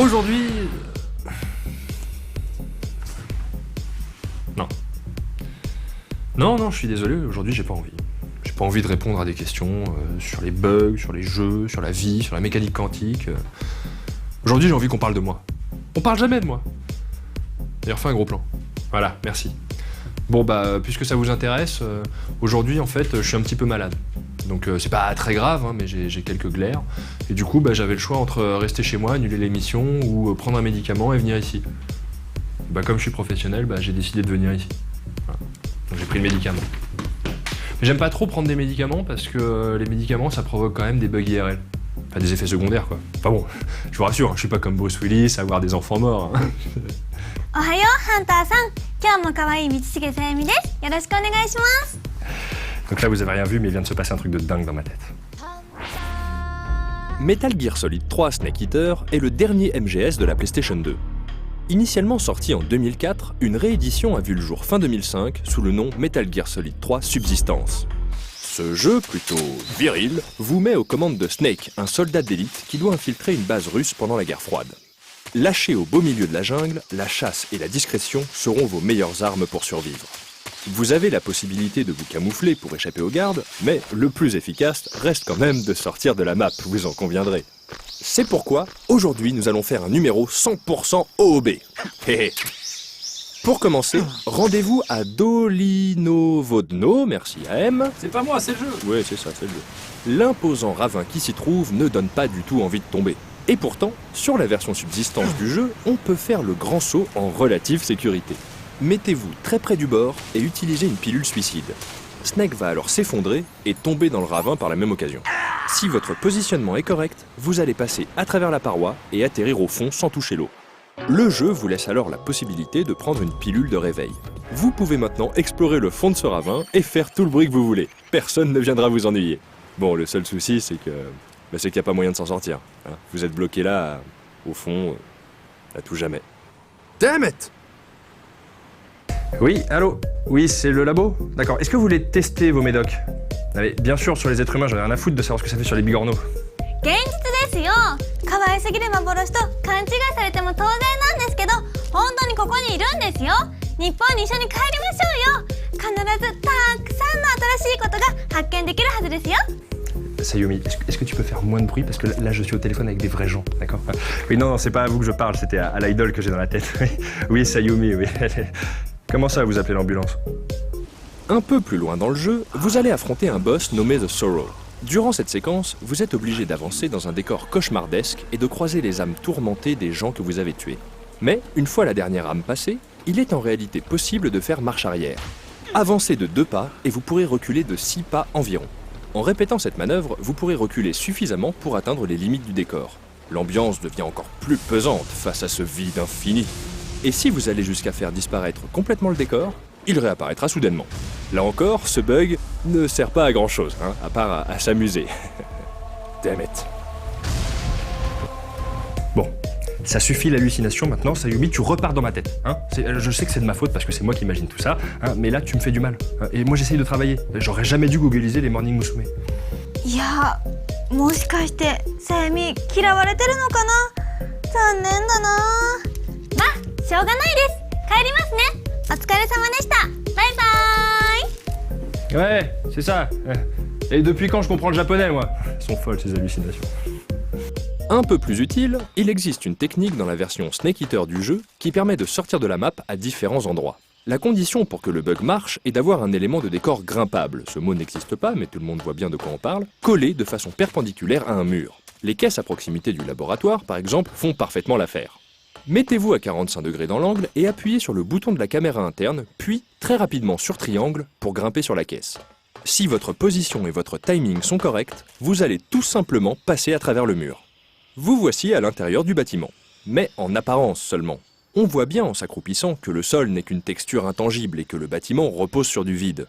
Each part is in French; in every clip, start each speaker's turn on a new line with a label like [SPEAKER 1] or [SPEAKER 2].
[SPEAKER 1] aujourd'hui... Non. Non, je suis désolé, aujourd'hui j'ai pas envie. J'ai pas envie de répondre à des questions sur les bugs, sur les jeux, sur la vie, sur la mécanique quantique. Aujourd'hui j'ai envie qu'on parle de moi. On parle jamais de moi. D'ailleurs, fais un gros plan. Voilà, merci. Bon bah, puisque ça vous intéresse, aujourd'hui en fait, je suis un petit peu malade. Donc c'est pas très grave, hein, mais j'ai quelques glaires. Et du coup, bah, j'avais le choix entre rester chez moi, annuler l'émission, ou prendre un médicament et venir ici. Bah, comme je suis professionnel, bah, j'ai décidé de venir ici. Voilà. Donc j'ai pris le médicament. Mais j'aime pas trop prendre des médicaments parce que les médicaments, ça provoque quand même des bugs IRL. Enfin, des effets secondaires, quoi. Enfin bon, je vous rassure, hein, je suis pas comme Bruce Willis à avoir des enfants morts. Hein.
[SPEAKER 2] Ohayo, Hunter-san. 今日も可愛い道重さゆみです。よろしくお願いします。
[SPEAKER 1] Donc là, vous avez rien vu, mais il vient de se passer un truc de dingue dans ma tête.
[SPEAKER 3] Metal Gear Solid 3 Snake Eater est le dernier MGS de la PlayStation 2. Initialement sorti en 2004, une réédition a vu le jour fin 2005 sous le nom Metal Gear Solid 3 Subsistance. Ce jeu, plutôt viril, vous met aux commandes de Snake, un soldat d'élite qui doit infiltrer une base russe pendant la guerre froide. Lâché au beau milieu de la jungle, la chasse et la discrétion seront vos meilleures armes pour survivre. Vous avez la possibilité de vous camoufler pour échapper aux gardes, mais le plus efficace reste quand même de sortir de la map, vous en conviendrez. C'est pourquoi, aujourd'hui, nous allons faire un numéro 100% OOB. Hé hé. Pour commencer, rendez-vous à Dolinovodno, merci à M.
[SPEAKER 1] C'est pas moi, c'est le jeu.
[SPEAKER 3] Ouais, c'est ça, c'est le jeu. L'imposant ravin qui s'y trouve ne donne pas du tout envie de tomber. Et pourtant, sur la version subsistance du jeu, on peut faire le grand saut en relative sécurité. Mettez-vous très près du bord et utilisez une pilule suicide. Snake va alors s'effondrer et tomber dans le ravin par la même occasion. Si votre positionnement est correct, vous allez passer à travers la paroi et atterrir au fond sans toucher l'eau. Le jeu vous laisse alors la possibilité de prendre une pilule de réveil. Vous pouvez maintenant explorer le fond de ce ravin et faire tout le bruit que vous voulez. Personne ne viendra vous ennuyer. Bon, le seul souci, c'est qu'il n'y a pas moyen de s'en sortir. Hein. Vous êtes bloqué là, au fond, à tout jamais.
[SPEAKER 1] Damn it! Oui, allô? Oui, c'est le labo? D'accord. Est-ce que vous voulez tester vos médocs? Allez, bien sûr, sur les êtres humains, j'en ai rien à foutre de savoir ce que ça fait sur les bigorneaux.
[SPEAKER 2] 現実ですよ。可愛すぎる幻と勘違いされても当然なんですけど、本当にここにいるんですよ。日本に一緒に帰りましょうよ。必ずたくさんの新しいことが発見できるはずですよ。
[SPEAKER 1] Sayumi, est-ce que tu peux faire moins de bruit parce que là je suis au téléphone avec des vrais gens, d'accord? Oui, non, c'est pas à vous que je parle, c'était à l'idole que j'ai dans la tête. Oui, Sayumi, oui. Comment ça, vous appelez l'ambulance?
[SPEAKER 3] Un peu plus loin dans le jeu, vous allez affronter un boss nommé The Sorrow. Durant cette séquence, vous êtes obligé d'avancer dans un décor cauchemardesque et de croiser les âmes tourmentées des gens que vous avez tués. Mais, une fois la dernière âme passée, il est en réalité possible de faire marche arrière. Avancez de 2 pas et vous pourrez reculer de 6 pas environ. En répétant cette manœuvre, vous pourrez reculer suffisamment pour atteindre les limites du décor. L'ambiance devient encore plus pesante face à ce vide infini. Et si vous allez jusqu'à faire disparaître complètement le décor, il réapparaîtra soudainement. Là encore, ce bug ne sert pas à grand chose, hein, à part à s'amuser. Damn it.
[SPEAKER 1] Bon, ça suffit l'hallucination maintenant, Sayumi, tu repars dans ma tête. Hein, je sais que c'est de ma faute parce que c'est moi qui imagine tout ça, hein, mais là tu me fais du mal. Hein, et moi j'essaye de travailler. J'aurais jamais dû googliser les Morning Musume.
[SPEAKER 2] いや、もしかしてさゆみ嫌われてるのかな。残念だな。まあ、しょうがないです。帰りますね。お疲れ様でした。バイバーイ。
[SPEAKER 1] Ouais, c'est ça. Et depuis quand je comprends le japonais, moi? Elles sont folles ces hallucinations.
[SPEAKER 3] Un peu plus utile, il existe une technique dans la version Snake Eater du jeu qui permet de sortir de la map à différents endroits. La condition pour que le bug marche est d'avoir un élément de décor grimpable, ce mot n'existe pas mais tout le monde voit bien de quoi on parle, collé de façon perpendiculaire à un mur. Les caisses à proximité du laboratoire, par exemple, font parfaitement l'affaire. Mettez-vous à 45 degrés dans l'angle et appuyez sur le bouton de la caméra interne, puis très rapidement sur triangle pour grimper sur la caisse. Si votre position et votre timing sont corrects, vous allez tout simplement passer à travers le mur. Vous voici à l'intérieur du bâtiment, mais en apparence seulement. On voit bien en s'accroupissant que le sol n'est qu'une texture intangible et que le bâtiment repose sur du vide.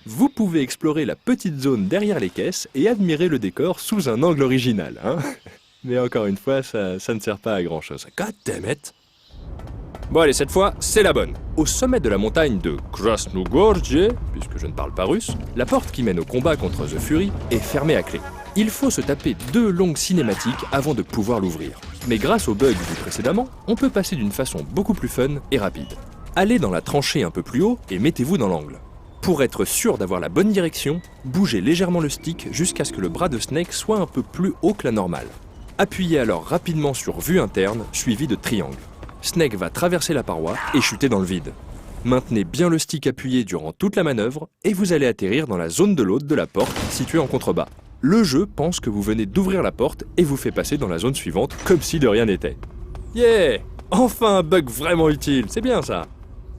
[SPEAKER 3] Vous pouvez explorer la petite zone derrière les caisses et admirer le décor sous un angle original, hein. Mais encore une fois, ça ne sert pas à grand chose. God damn it! Bon allez, cette fois, c'est la bonne. Au sommet de la montagne de Krasnogorje, puisque je ne parle pas russe, la porte qui mène au combat contre The Fury est fermée à clé. Il faut se taper 2 longues cinématiques avant de pouvoir l'ouvrir. Mais grâce au bug vu précédemment, on peut passer d'une façon beaucoup plus fun et rapide. Allez dans la tranchée un peu plus haut et mettez-vous dans l'angle. Pour être sûr d'avoir la bonne direction, bougez légèrement le stick jusqu'à ce que le bras de Snake soit un peu plus haut que la normale. Appuyez alors rapidement sur vue interne, suivi de triangle. Snake va traverser la paroi et chuter dans le vide. Maintenez bien le stick appuyé durant toute la manœuvre et vous allez atterrir dans la zone de l'hôte de la porte située en contrebas. Le jeu pense que vous venez d'ouvrir la porte et vous fait passer dans la zone suivante comme si de rien n'était. Yeah! Enfin un bug vraiment utile, c'est bien ça!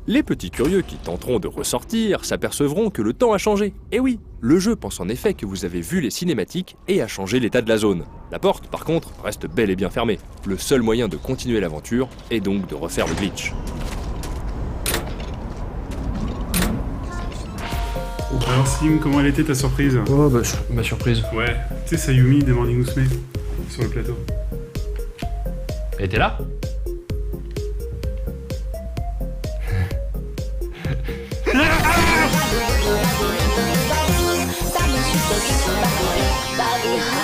[SPEAKER 3] Les petits curieux qui tenteront de ressortir s'apercevront que le temps a changé. Et oui, le jeu pense en effet que vous avez vu les cinématiques et a changé l'état de la zone. La porte, par contre, reste bel et bien fermée. Le seul moyen de continuer l'aventure est donc de refaire le glitch.
[SPEAKER 4] Alors Slim, comment elle était ta surprise?
[SPEAKER 1] Oh bah, ma surprise.
[SPEAKER 4] Ouais, tu sais Sayumi des Morning Musume sur le plateau.
[SPEAKER 1] Elle était là?
[SPEAKER 2] Bye.